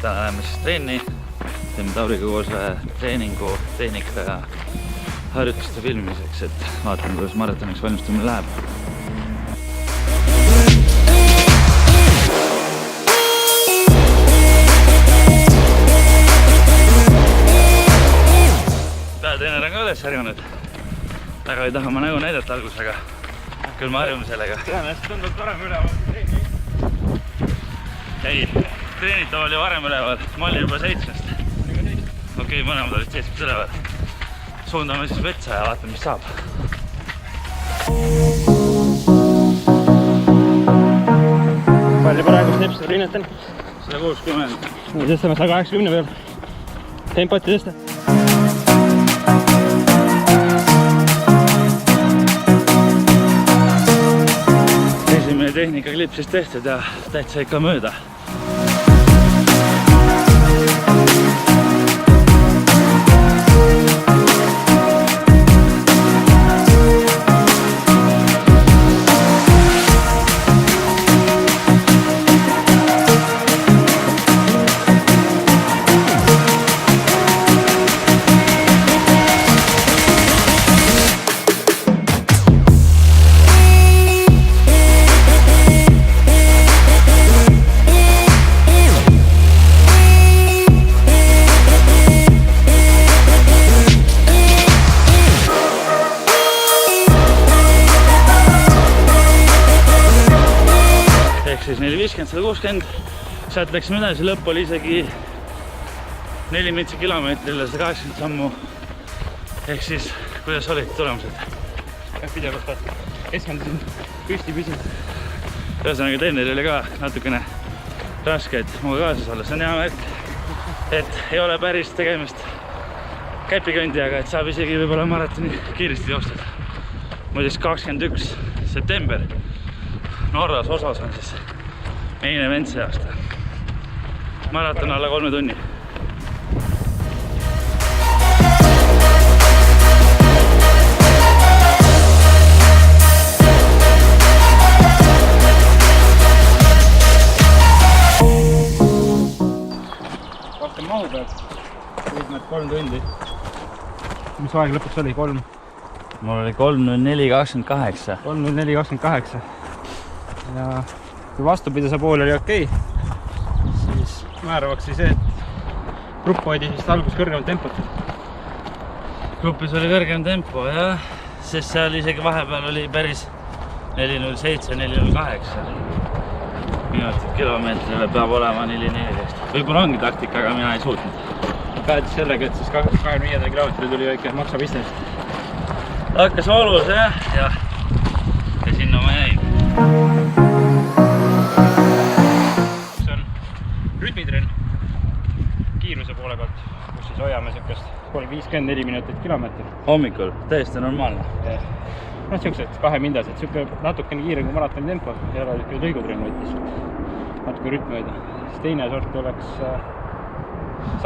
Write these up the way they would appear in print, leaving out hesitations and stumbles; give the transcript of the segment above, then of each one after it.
täna läheme siis trenni. Teeme Tauriga koos treeningu, tehnika ja harjutuste filmimiseks, et vaatame, kuidas maratoniks valmistumine läheb. Peatreener on ka üles harjunud. Väga ei taha ma nägu näidata algus, aga küll me harjume sellega. Tõenäoliselt tundub varem üleval treeni. Ei, treenitav oli varem üleval. Ma olin juba 7. Okei, mõlemad olid 7 üleval. Suundame siis vetsa ja vaatame, mis saab. Palju praegu snepsida rinnetan? 160. Nii, tõstame 180 peal. Tempot ei tõsta. Esimene tehnikaklipp siis tehtud ja täitsa ikka mööda. Siis 450, 160, sealt läksime edasi, lõpp oli isegi 4 mitsi kilomeetrile, 180 sammu. Ehk siis, kuidas olid tulemused? Pidevalt vaata, keskendusin püsti püsinud. Ühesõnaga treener oli ka natukene raske, et muga kaasas olla. See on hea märk, et ei ole päris tegemist käpikõndijaga, et saab isegi võib-olla maratoni kiiresti joostada. Muides 21. september Norras osas on siis main event see aasta. Maraton alla 3 tunni. Rohkem mahu peab. Eesmärk 3 tundi. Mis aeg lõpuks oli? 3? Mul oli 3.04.28. 3.04.28. Ja kui vastupidise pool oli okei, siis määravaks oli see, et grupp hoidi siis algus kõrgemat tempot. Grupis oli kõrgem tempo, jah, sest seal isegi vahepeal oli päris 4.07, 4.08 minutit kilomeetrile peab olema 4.14. Võib-olla ongi taktika, aga mina ei suutnud. Päädis sellega, et siis 25 kilomeetri tuli väike maksapistest. Hakkas valus, jah, ja sinna ma jäin. Rütmitrenn kiiruse poole pealt, kus siis hoiame sükest 3.54 minutit kilomeetrit. Hommikul, täiesti normaalne. No siuksed 2 mindased, siuke natukene kiirem kui maratoni tempo, ei ole siuke lõigutrenn võttis natuke rütmi hoida. Siis teine sort oleks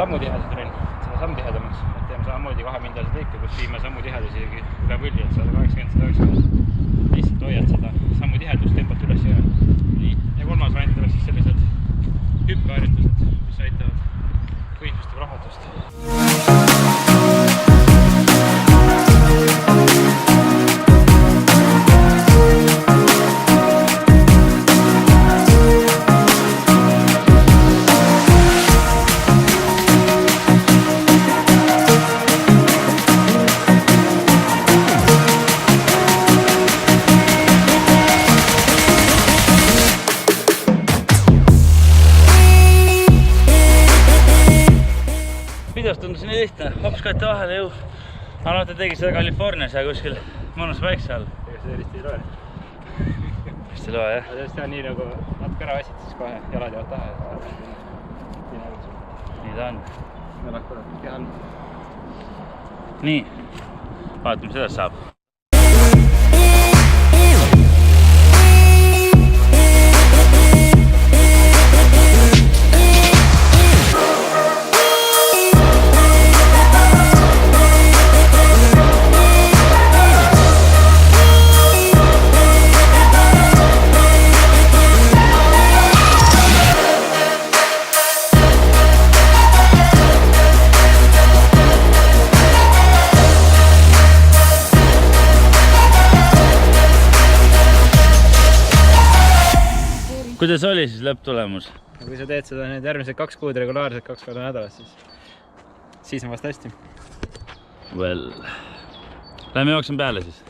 sammutiheduse trenn, seda sammutihedamaks. Teeme samamoodi 2 mindased lõike, kus viime sammutihedusi üle pulli, et 180-190. Lihtsalt hoiad seda sammutihedust tempot üles jäänud. Ja kolmas variant oleks siis sellised hüppeharjutused, mis aitavad võimsust ja rahvatust. Videos tundus nii lihtne, hops katte vahele jõu. Alati tegi seda Californias ja kuskil mõnus päikse all. Ega see eriti ei loe. Vist ei loe, jah? Tõesti on nii nagu natuke ära väsid, siis kohe jalad jäävad taha. Nii ta on. Me lahkuvad, mis keha on. Nii, vaatame, mis edasi saab. kuidas oli siis lõpptulemus? Kui sa teed seda need järgmised 2 kuud regulaarselt 2 korda nädalas, siis on vast hästi. Well. Lähme jookseme peale siis.